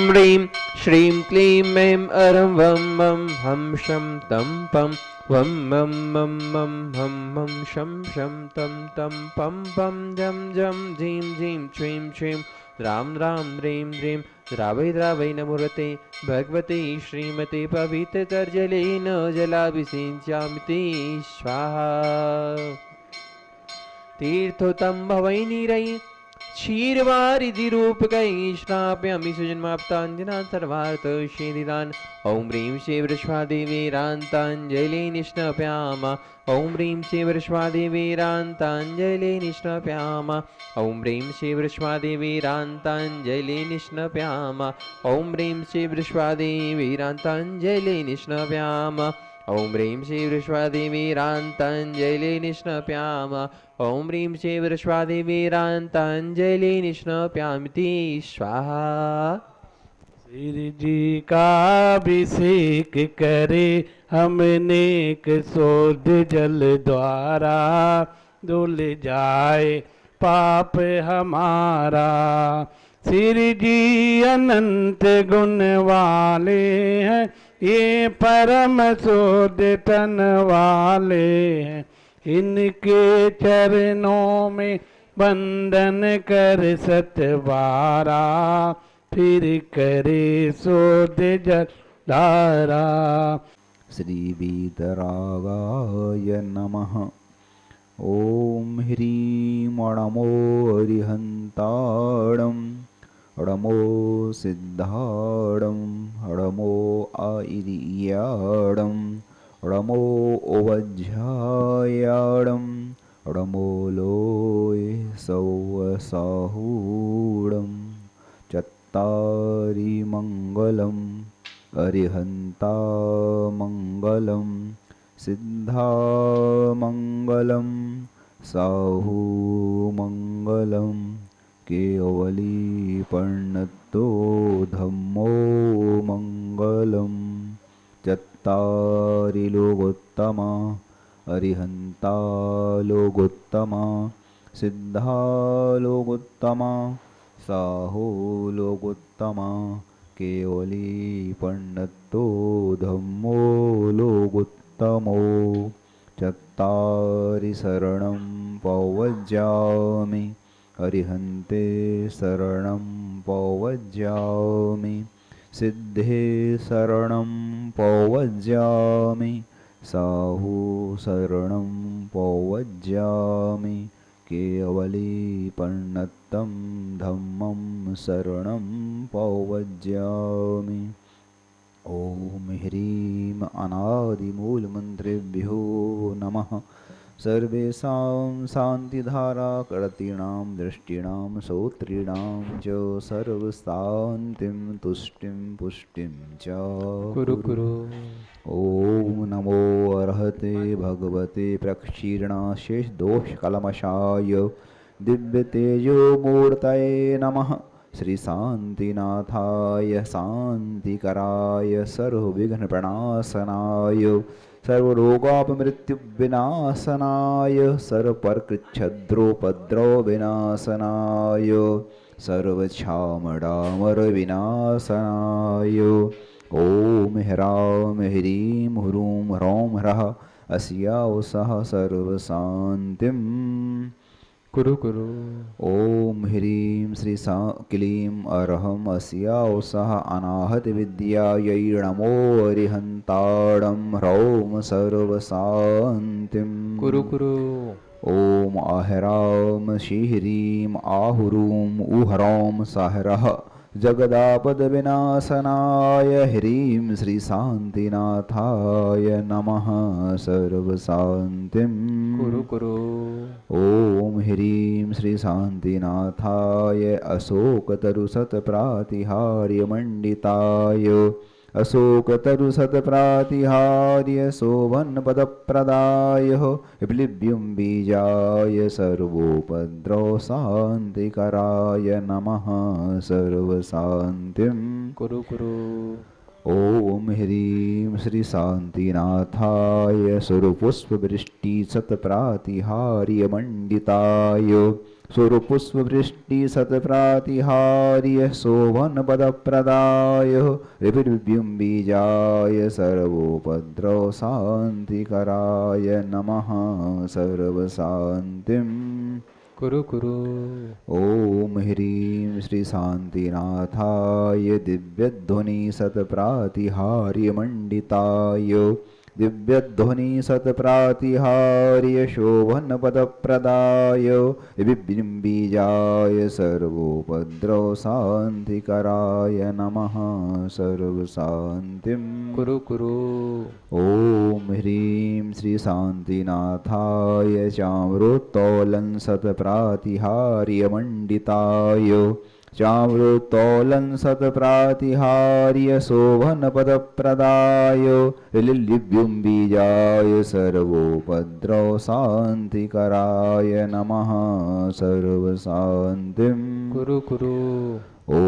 ह्रीं श्रीं क्लीं ऐं अरं वं मं हं शं तं पं वं मं मं मं हं हं शं शं तं तं पं पं जं जं झीं झीं श्रीं श्रीं रां रां ह्रीं ह्रीं द्रावै द्रावै नमोरते भगवते श्रीमते पवित्रतर्जलेन जलाभिषिञ्चामि स्वाहा तीर्थोत्तम भवै नीरै क्षीरवारिधिरूपकै स्नापयामि सुजन्माप्ताञ्जना सर्वार्थसिद्धिदान् ॐ ह्रीं शिवरस्वादेवीरान्ताञ्जलि निष्णपयाम ॐ ह्रीं शिवरस्वादेवीरान्ताञ्जलि निष्णपयाम ॐ ह्रीं शिवरस्वादेवीरान्ताञ्जलि निष्णपयाम ॐ ह्रीं शिवरस्वादेवीरान्ताञ्जलि निष्णपयाम ॐ ह्रीं शिवरस्वादेवीरान्ताञ्जलि निष्णपयाम ॐ ह्रीं शिवरस्वादेवीरान्ताञ्जलि निष्णपयामि स्वाहा। श्री जी का अभिषेक करे हम नेक शोध जल द्वारा धुल जाए पाप हमारा। श्री जी अनंत गुण वाले हैं ये परम शोध तन वाले हैं इनके चरणों में बंदन कर सतवारा फिर करे शोध जलारा। श्री वीतरागाय नमः। ओम ह्रीं अणमो अरिहन्ताणं अणमो सिद्धाणं अणमो आइर्याणं अणमो ओवज्झायाणं अणमो लोय सौवसाहूणं चत्तारि मङ्गलम् अरिहन्ता मङ्गलं सिद्धा मङ्गलं साहू मङ्गलं केवली पण्णतो धम्मो मङ्गलं चत्तारि लोकोत्तमा अरिहन्ता लोकोत्तमा सिद्धा लोकोत्तमा साहू लोकोत्तमा केवली पण्णतो धम्मो लोकोत्तमो चत्तारि शरणं पवज्जामि अरिहन्ते शरणं पवज्जामि सिद्धे शरणं पवज्जामि साहू शरणं पवज्जामि केवली पण्णतं धम्मं शरणं पवज्जामि। ॐ ह्रीं अनादिमूलमन्त्रेभ्यो नमः। सर्वेषां शान्तिधाराकर्तॄणां दृष्टीणां श्रोतॄणां च सर्वशान्तिं तुष्टिं पुष्टिं च कुरु कुरु। ॐ नमो अर्हते भगवते प्रक्षीर्णाशेषदोषकल्मषाय दिव्यतेजोमूर्तये नमः। श्रीशान्तिनाथाय शान्तिकराय सर्वविघ्नप्रणाशनाय सर्वरोगापमृत्युविनाशनाय सर्वप्रकृच्छद्रोपद्रवविनाशनाय सर्वक्षामडामरविनाशनाय ॐ ह्रां ह्रीं ह्रूं ह्रौं ह्रः अस्याः सह सर्वशान्तिं कुरु कुरु। ॐ ह्रीं श्री क्लीं अरहं अस्याः सह अनाहत विद्यायै नमो अरिहन्ताणं ह्रौं सर्वशान्तिं कुरु कुरु। ॐ अह्रां श्रीह्रीं आहुरूं उह्रौं सहरः जगदापदविनाशनाय ह्रीं श्रीशान्तिनाथाय नमः सर्वशान्तिं कुरु कुरु। ॐ ह्रीं श्रीशान्तिनाथाय अशोकतरुशतप्रातिहार्यमण्डिताय अशोकतरुशतप्रातिहार्य शोभनपदप्रदाय विप्लव्यं बीजाय सर्वोपद्रवशान्तिकराय नमः सर्वशान्तिं कुरु कुरु। ॐ ह्रीं श्री शान्तिनाथाय सुरपुष्पवृष्टि सत्प्रातिहार्यमण्डिताय सुरपुष्पवृष्टि सत्प्रातिहार्य शोभनपदप्रदाय ऋभिर्व्युम्बीजाय सर्वोपद्रव शान्तिकराय नमः सर्वशान्तिम् कुरु कुरु। ॐ ह्रीं श्री शान्तिनाथाय दिव्यध्वनि सत्प्रातिहार्यमण्डिताय दिव्यध्वनि सत्प्रातिहार्य शोभनपदप्रदाय विबिम्बीजाय सर्वोपद्रव शान्तिकराय नमः सर्वशान्तिम् कुरु कुरु। ॐ ह्रीं श्री शान्तिनाथाय चामरोत्तोलं सत्प्रातिहार्यमण्डिताय चामरोत्तोलं सत्प्रातिहार्य शोभनपदप्रदाय लिलिव्युम्बीजाय सर्वोपद्रव शान्तिकराय नमः सर्वशान्तिम् कुरु कुरु। ॐ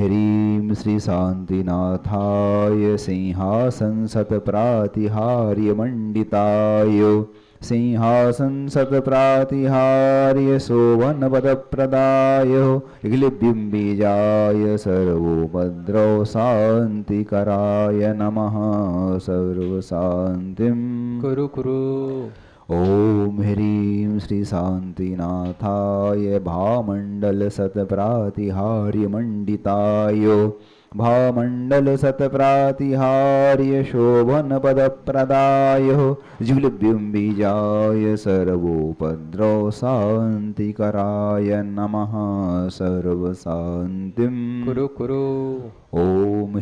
ह्रीं श्री शान्तिनाथाय सिंहासन सत्प्रातिहार्यमण्डिताय सिंहासन सत्प्रातिहार्य शोभनपदप्रदाय ग्लिबिम्बीजाय सर्वोपद्रव शान्तिकराय नमः सर्वशान्तिम् कुरु कुरु। ॐ ह्रीं श्री शान्तिनाथाय भामण्डल सत्प्रातिहार्यमण्डिताय भामण्डल सत्प्रातिहार्य शोभनपदप्रदाय जुलव्युम्बीजाय सर्वोपद्रव शान्तिकराय नमः सर्वशान्तिम् कुरु कुरु। ॐ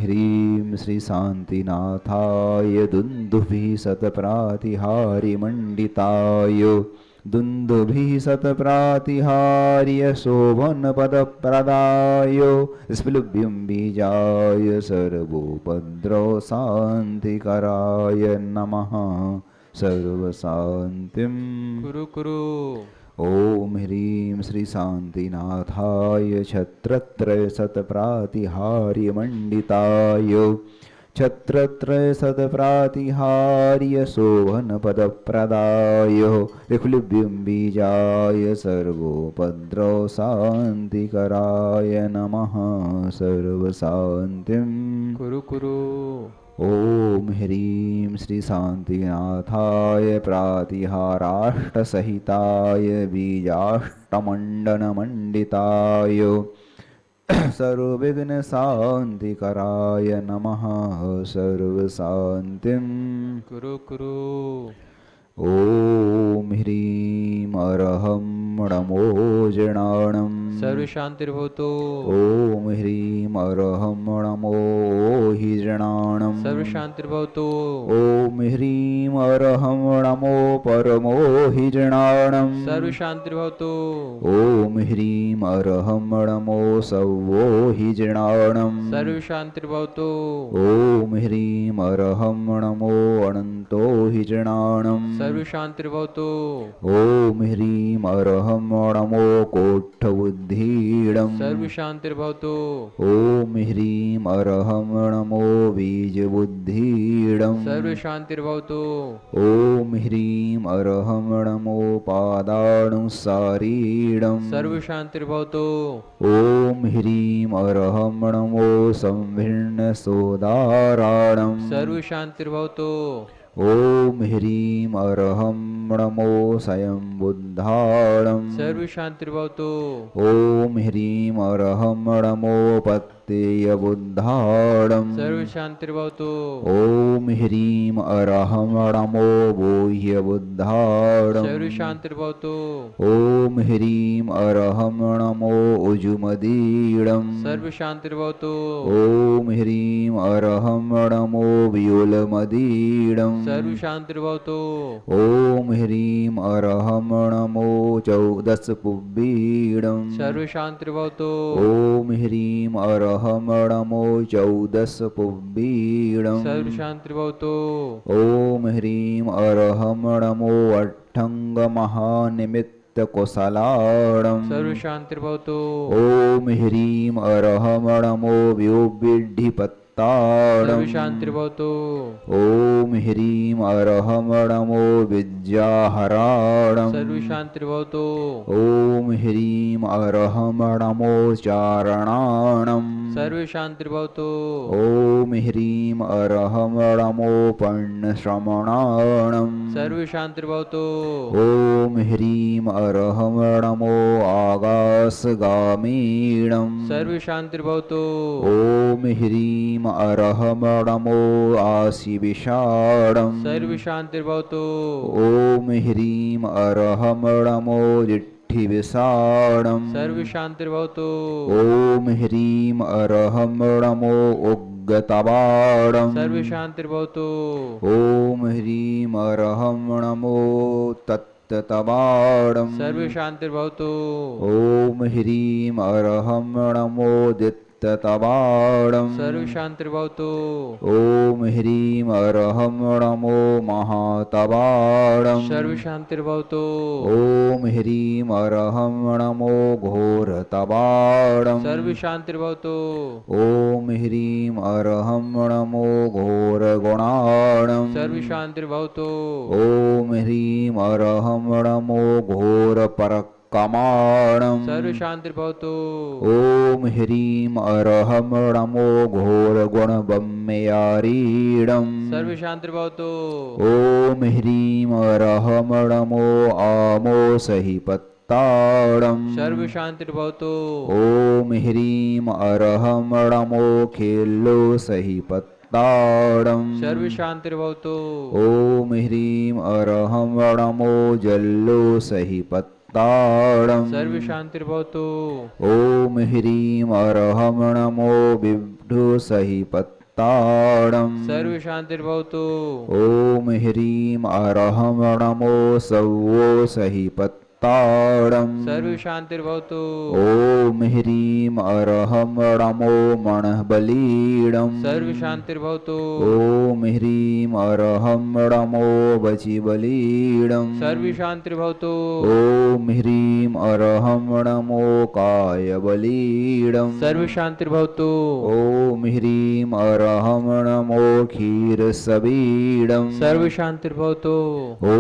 ह्रीं श्री शान्तिनाथाय दुन्दुभिः सत्प्रातिहार्यमण्डिताय दुन्दुभिः सत्प्रातिहार्य शोभनपदप्रदाय स्फुलिव्युम्बीजाय सर्वोपद्रव शान्तिकराय नमः सर्वशान्तिम् कुरु कुरु। ॐ ह्रीं श्री शान्तिनाथाय छत्रत्रय सत्प्रातिहार्यमण्डिताय छत्रत्रय सत्प्रातिहार्य शोभनपदप्रदाय ऋक्लिव्युम्बीजाय सर्वोपद्रव शान्तिकराय नमः सर्वशान्तिम् कुरु कुरु। ॐ ह्रीं श्री शान्तिनाथाय प्रातिहाराष्टसहिताय बीजाष्टमण्डनमण्डिताय सर्वविघ्नशान्तिकराय नमः सर्वशान्तिम् कुरु कुरु। ॐ ह्रीं अरहं नमो जनाणम् सर्वशान्तिर्भवतु। ॐ ह्रीं अरहं नमो हिजनाणम् सर्वशान्तिर्भवतु। ॐ ह्रीं अरहं नमो परमो हिजनाणम् सर्वशान्तिर्भवतु। ॐ ह्रीं अरहं नमो सवो हिजनाणम् सर्वशान्तिर्भवतु। ॐ ह्रीं अरहं नमो अनन्तो हिजनाणम् सर्वशान्तिर्भवतु। ॐ ह्रीं अरहं नमो कोट्ठबुद्धीडम् सर्वशान्तिर्भवतु। ॐ ह्रीं अरहं नमो बीजबुद्धीडम् सर्वशान्तिर्भवतु। ॐ ह्रीं अरहं नमो पादाणुसारीडम् सर्वशान्तिर्भवतु। ॐ ह्रीं अरहं नमो संभिन्नसोदाराणम् सर्वशान्तिर्भवतु। ॐ ह्रीं अरहं नमो स्वयंबुद्धाणम् सर्वशान्तिर्भवतु। ॐ ह्रीं अरहं नमो पत्तेयबुद्धाणम् सर्वशान्तिर्भवतु। ॐ ह्रीं अरहं नमो बोह्यबुद्धाणम् सर्वशान्तिर्भवतु। ॐ ह्रीं अरहं नमो उजुमदीडम् सर्वशान्तिर्भवतु। ॐ ह्रीं अरहं नमो व्यूलमदीडम् सर्वशान्तिर्भवतु। ॐ ह्रीं अरहं नमो चौदसपुब्बीडम् सर्वशान्तिर्भवतु। ॐ ह्रीं अरहं नमो चौदसपुब्बीडम् सर्वशान्तिर्भवतु। ॐ ह्रीं अरहं नमो अट्ठङ्गमहानिमित्तकुशलाणम् सर्वशान्तिर्भवतु। ॐ ह्रीं अरहं नमो व्योबिड्ढिपत् सर्वशान्तिर्भवतु ॐ ह्रीं अरहं नमो विद्याहराणम् सर्वशान्तिर्भवतु ॐ ह्रीं अरहं नमो चारणाणम् सर्वशान्तिर्भवतु ॐ ह्रीं अरहं नमो पण्यश्रमणाणम् सर्वशान्तिर्भवतु ॐ ह्रीं अरहं नमो आकाशगामीणम् सर्वशान्तिर्भवतु ॐ ह्रीं अरहं नमो आशिविषाणम् सर्वशान्तिर्भवतु ॐ ह्रीं अरहं नमो जिह्विषाणम् सर्वशान्तिर्भवतु ॐ ह्रीं अरहं नमो उग्गतबाणम् सर्वशान्तिर्भवतु ॐ ह्रीं अरहं नमो तत्तबाणम् सर्वशान्तिर्भवतु ॐ ह्रीं अरहं नमो दित्तबाणम् सर्वशान्तिर्भवतु ॐ ह्रीं अरहं नमो महातबाणम् सर्वशान्तिर्भवतु ॐ ह्रीं अरहं नमो घोरतबाणम् सर्वशान्तिर्भवतु ॐ ह्रीं अरहं नमो घोरगुणाणम् सर्वशान्तिर्भवतु ॐ ह्रीं अरहं नमो घोरपरकमाणम् सर्वशान्तिर्भवतु ॐ ह्रीं अरहं नमो घोरगुणबम्मयारीणम् सर्वशान्तिर्भवतु ॐ ह्रीं अरहं नमो आमोसहिपत्ताणम् सर्वशान्तिर्भवतु ॐ ह्रीं अरहं नमो खेल्लोसहिपत्ताणम् सर्वशान्तिर्भवतु ॐ ह्रीं अरहं नमो जल्लोसहिपत्ताणम् सर्वशान्तिर्भवतु ॐ ह्रीं अरहं नमो बिभ्रुसहिपत्ताणम् सर्वशान्तिर्भवतु ॐ ह्रीं अरहं नमो सव्वोसहिपत्ताणम् सर्वशान्तिर्भवतु ॐ ह्रीं अरहं नमो मणःबलीणम् सर्वशान्तिर्भवतु ॐ ह्रीं अरहं नमो वचिबलीणम् सर्वशान्तिर्भवतु ॐ ह्रीं अरहं नमो कायबलीणम् सर्वशान्तिर्भवतु ॐ ह्रीं अरहं नमो क्षीरसबीडम् सर्वशान्तिर्भवतु ॐ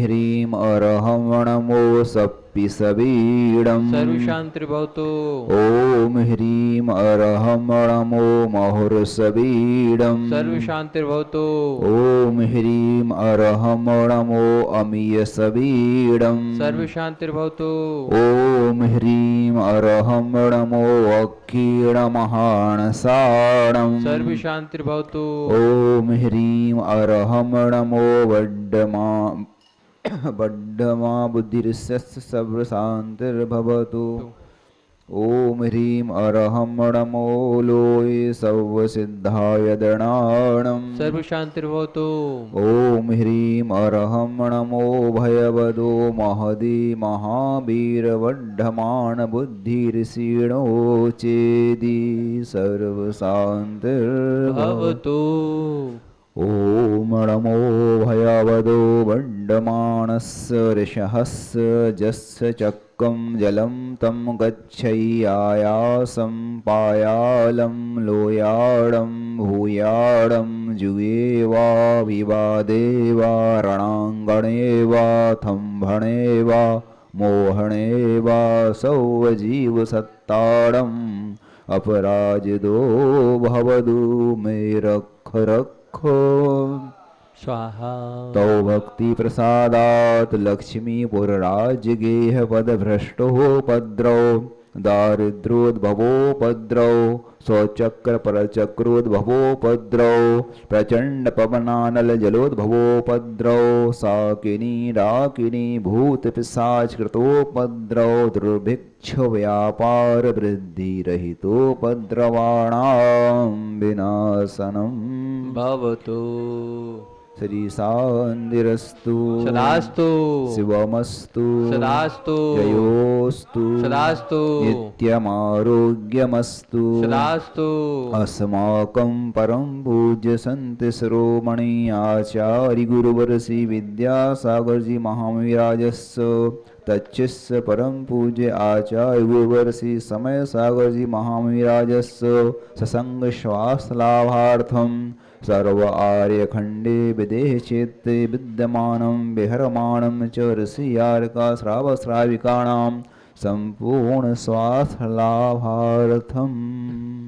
ह्रीं अरहं नमो सप्पिसबीडम् सर्वशान्तिर्भवतु ॐ ह्रीं अरहं नमो महुरसबीडम् सर्वशान्तिर्भवतु ॐ ह्रीं अरहं नमो अमीयसबीडम् सर्वशान्तिर्भवतु ॐ ह्रीं अरहं नमो अक्षीणमहाणसाणम् सर्वशान्तिर्भवतु ॐ ह्रीं अरहं नमो वड्डमा बुद्धिर्यस्य सर्वशान्तिर्भवतु ॐ ह्रीं अरहं नमो लोये सर्वसिद्धाय दणाणम् सर्वशान्तिर्भवतु ॐ ह्रीं अरहं नमो भयवदो महदी महावीरवड्ढमाण बुद्धिर्षीणो चेदि सर्वशान्तिर्भवतु ॐ नमो भयवदो वड्ढमाणस्य ऋषहस्य जस्य चक्रं जलं तं गच्छय्यायासं पायालं लोयाडं भूयाडं जुगे वा विवादे वा रणाङ्गणे वा थम्भणे वा मोहणे वा सौजीवसत्ताडम् अपराजितो भवतु मे रक्ष स्वाहा तौ भक्तिप्रसादात् लक्ष्मीपुरराजगेहपदभ्रष्टोपद्रौ दारिद्र्योद्भवोपद्रौ स्वचक्रपरचक्रोद्भवोपद्रौ प्रचण्डपवनानलजलोद्भवोपद्रौ साकिनी डाकिनी भूतपिशाचकृतोपद्रौ दुर्भिक्षव्यापारवृद्धिरहितोपद्रवाणां विनाशनं भवतु श्री शान्तिरस्तु सदास्तु शिवमस्तु सदास्तु जयोस्तु सदास्तु नित्यमारोग्यमस्तु सदास्तु अस्माकं परम पूज्य संत शिरोमणि आचार्य गुरुवर श्री विद्यासागर जी महाविराजस्य तच्चिस्य परम पूज्य आचार्य गुरुवर्षि समय सागर जी महामिराजस्य ससंग श्वास लाभार्थम सर्व आर्य खंडे विदेह चेत्ते विद्यमानं विहरमाणं च ऋषियार्का श्रावश्राविकाणां संपूर्ण स्वास्थ्य लाभार्थम।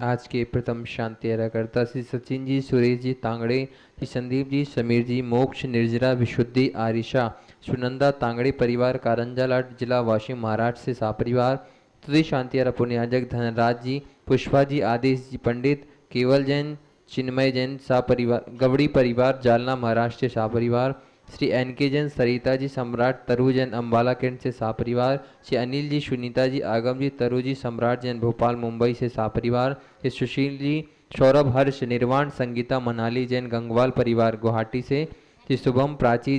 आज के प्रथम शांति करता श्री सचिन जी, सुरेश जी तांगड़े, श्री संदीप जी, समीर जी, मोक्ष, निर्जरा, विशुद्धि, आरिशा, सुनंदा तांगड़े परिवार, कारंजा लाट, जिला वाशिम, महाराष्ट्र से सापरिवार। तुझे शांति पुण्याजक धनराज जी, पुष्पा जी, आदेश जी पंडित, केवल जैन, चिन्मय जैन सापरिवार, गवड़ी परिवार, जालना महाराष्ट्र से सापरिवार। श्री एन के जैन, सरिता जी, सम्राट, तरु जैन अम्बाला कैंट से सापरिवार। श्री अनिल जी, सुनीता जी, आगम जी, तरु जी, सम्राट जैन भोपाल मुंबई से सापरिवार। श्री सुशील जी, सौरभ, हर्ष, निर्वाण, संगीता, मनाली जैन गंगवाल परिवार गुवाहाटी से। श्री शुभम, प्राची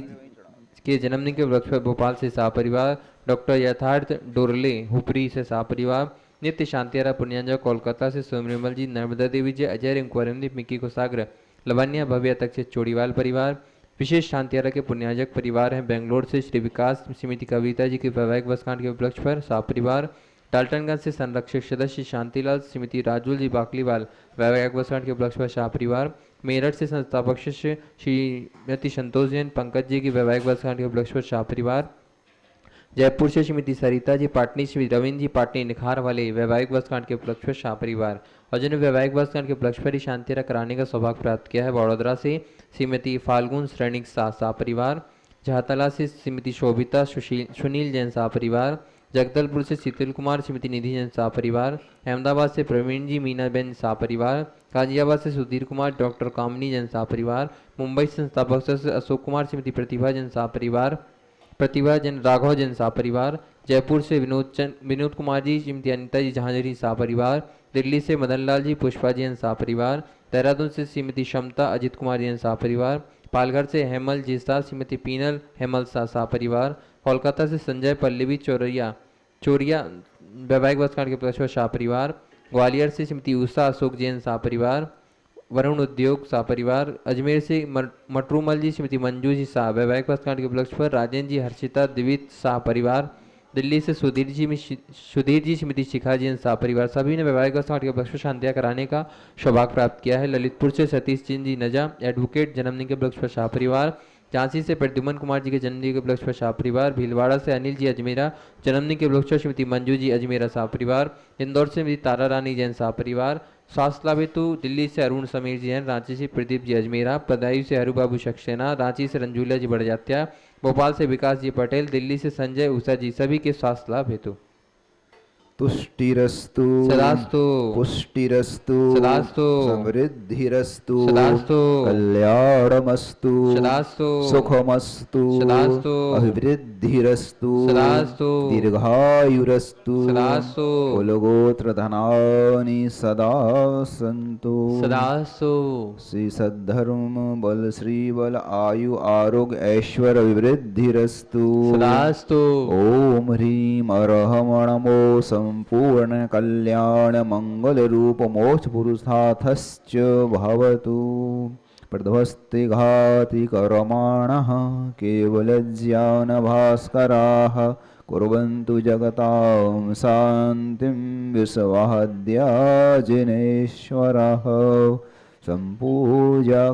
के जन्मदिन के उपलक्ष्य पर भोपाल से सापरिवार। डॉक्टर यथार्थ डोरले, हुपरी से सापरिवार। नित्य शांतियारा पुण्यांजा कोलकाता से सोमनिर्मल जी, नर्मदा देवी जी, अजय रिंकुवरमदीप, मिक्की कोसाग्र, लवन्या भव्य तक से चोड़ीवाल परिवार। विशेष शांतियारा के पुण्याजक परिवार हैं बेंगलोर से श्री विकास, श्रीमती कविता जी के वैवाहिक वर्षगांठ के उपलक्ष्य पर सापरिवार। डाल्टनगंज से संरक्षक सदस्य शांतिलाल, श्रीमती राजुल जी बाकलीवाल, वैवाहिक वर्षगांठ के उपलक्ष्य पर शापरिवार। मेरठ से संस्थापक शिष्य श्रीमती संतोष जैन, पंकज जी की वैवाहिक वर्षगांठ के उपलक्ष्य पर शापरिवार। जयपुर से श्रीमती सरिता जी पाटनी, श्री रविंद्र जी पाटनी निखार वाले वैवाहिक वर्षगांठ के उपलक्ष्य पर शापरिवार। और जिन्हें वैवाहिक वर्षगांठ के उपलक्ष्य पर ही शांतिरा कराने का सौभाग्य प्राप्त किया है, बड़ोदरा से श्रीमती फाल्गुन श्रेणिक परिवार। झातला से श्रीमती शोभिता सुनील जैन परिवार। जगदलपुर से शीतल कुमार, श्रीमती निधि जैन परिवार। अहमदाबाद से प्रवीण जी, मीना बेन परिवार। गाजियाबाद से सुधीर कुमार, डॉक्टर कामनी जैन परिवार। मुंबई से संस्थापक सदस्य अशोक कुमार, श्रीमती प्रतिभा जैन परिवार, प्रतिभा जैन, राघव जैन परिवार। जयपुर से विनोद कुमार जी, श्रीमती अनिता जी जहांजरी परिवार। दिल्ली से मदन लाल जी, पुष्पा जी जैन परिवार। देहरादून से श्रीमती क्षमता अजित कुमार जैन परिवार। पालघर से हेमल जीसा, श्रीमती पीनल हेमल परिवार। कोलकाता से संजय पल्लवी चोरिया वैवाहिक वर्षगांठ के उपलक्ष्य पर शाहपरिवार। ग्वालियर से श्रीमती उषा अशोक जैन परिवार। वरुण उद्योग परिवार। अजमेर से मटरूमल जी, श्रीमती मंजू जी शाह वैवाहिक वर्षगांठ के उपलक्ष्य पर। राजेंद्र जी, हर्षिता द्वित परिवार। दिल्ली से सुधीर जी, श्रीमती शिखा जी परिवार। सभी ने वैवाहिक वर्षगांठ के उपलक्ष्य पर शांतियां कराने का सौभाग्य प्राप्त किया है। ललितपुर से सतीश जी नजा एडवोकेट जन्मदिन के उपलक्ष्य पर शाह परिवार। झांसी से प्रद्युमन कुमार जी के जन्मदिन के उपलक्ष्य पर शाह परिवार। भीलवाड़ा से अनिल जी अजमेरा जन्मदिन के उपलक्ष्य पर श्रीमती मंजू जी अजमेरा शाह परिवार। इंदौर से श्रीमती तारा रानी जैन शाह परिवार। स्वास्थ्य लाभ हेतु दिल्ली से अरुण समीर जी हैं। रांची से प्रदीप जी अजमेरा। बदायूं से हरुबाबू सक्सेना। रांची से रंजूला जी बड़जात्या। भोपाल से विकास जी पटेल। दिल्ली से संजय उषा जी, सभी के स्वास्थ्य लाभ हेतु तुष्टिरस्तु सदास्तु पुष्टिरस्तु सदास्तु समृद्धिरस्तु सदास्तु कल्याणमस्तु सदास्तु सुखमस्तु सदास्तु अभिवृद्धिरस्तु सदास्तु दीर्घायुरस्तु सदास्तु कुलगोत्रधनानि सदा सन्तु सदास्तु। श्री सद्धर्म बल श्री बल आयु आरोग्य ऐश्वर्य अभिवृद्धिरस्तु सदास्तु। ओम ह्रीं अरहमणमो संपूर्ण कल्याण मंगल रूप मोक्ष पुरुषार्थश्च भवतु। प्रध्वस्ति घाति कर्माणः केवलज्ञान भास्कराः कुर्वन्तु जगतां शान्तिं विश्वाद्या जिनेश्वरः। सम्पूजकानां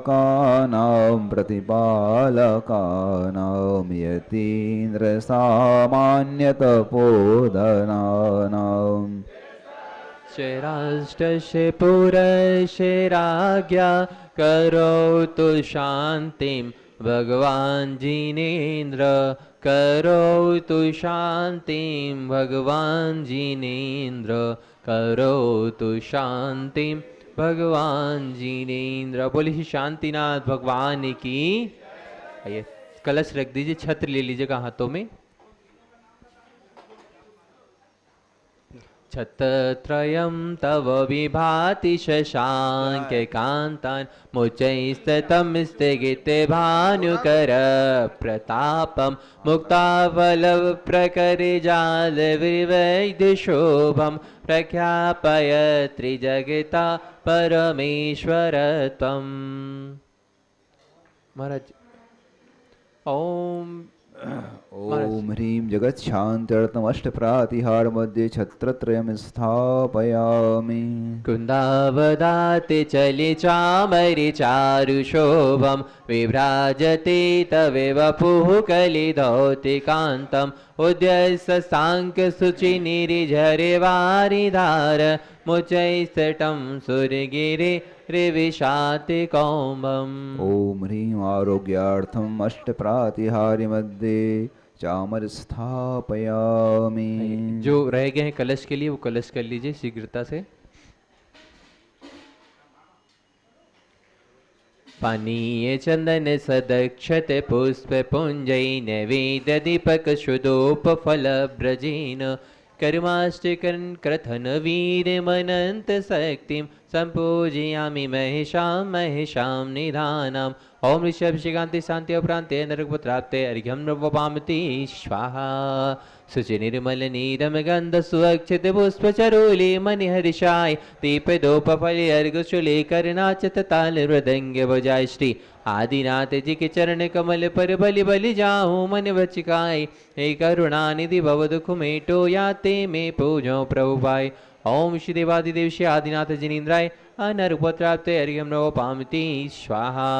प्रतिपालकानां यतीन्द्रसामान्यतपोधनानां शराष्टस्य पुरस्य राज्ञा करोतु शान्तिं भगवान् जिनेन्द्र। करोतु शान्तिं भगवान् जिनेन्द्र। करोतु शान्तिं भगवान जिनेन्द्र। बोलिए शांतिनाथ भगवान की। आइए कलश रख दीजिए, छत्र ले लीजिएगा हाथों में। छत्रत्रयं तव विभाति शशाङ्के कान्तान् मुचैस्ततं स्थगिते भानुकर प्रतापं मुक्तावलव प्रकरे जालविवैद्यशोभं प्रख्यापय त्रिजगता परमेश्वर त्वं। महाराज ओम ॐ ह्रीं जगत्शान्त्यर्थमष्टप्रातिहार मध्ये छत्रत्रयं स्थापयामि कुन्दावदाते चले चामरे चारुशोभं विभ्राजते तवे वपुः कलिधौतिकान्तम् उद्यस्य साङ्ख्यशुचिनिरिझरे वारिधार मुचैस्तटं सुरगिरे रिविशाति कौम्बम् ॐ ह्रीं आरोग्यार्थम् अष्टप्रातिहार्य मध्ये चामर स्थापयामि जो रह गए हैं कलश के लिए वो कलश कर लीजिए शीघ्रता से। पानीय चंदन सदक्षत पुष्प पुंजै नैवेद्य दीपक शुदोप फल ब्रजेन कर्माष्टकन क्रथन वीर मनंत शक्तिं संपूजयामि महेशां निधानम् ओम ऋषभिषेकान्ते शान्ति प्रान्ते नरकपुत्राप्ते अर्घ्यं नवपामति स्वाहा शुचि निर्मल नीरम गंध सुअक्षित पुष्प चरोले मणिहर्षाय दीपदोपफले अर्घशूले करनाचत ताल मृदंग बजाय श्री आदिनाथ जी के चरण कमल पर बलि बलि जाऊं मन वचिकाय हे करुणा निधि भव दुख मेटो याते में पूजो प्रभु पाय ओम श्री देवादिदेव श्री आदिनाथ जिनेन्द्राय अनरपुत्राप्ते अर्घ्यं नवपामति स्वाहा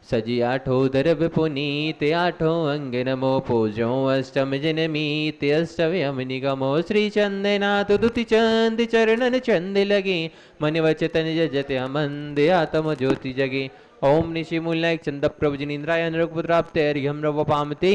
सजी आठो दरब पुनीत आठो अंग नमो पूजो अष्टम जनमीत अष्टव्यम निगमो श्री चंदनाथ दुति चंद चरणन चंद लगे मन वचतन जजते अमंद आत्म ज्योति जगे ओम निशिमूल चंद प्रभु जिनेन्द्राय नरकपुत्राप्ते अर्घ्यं नवपामते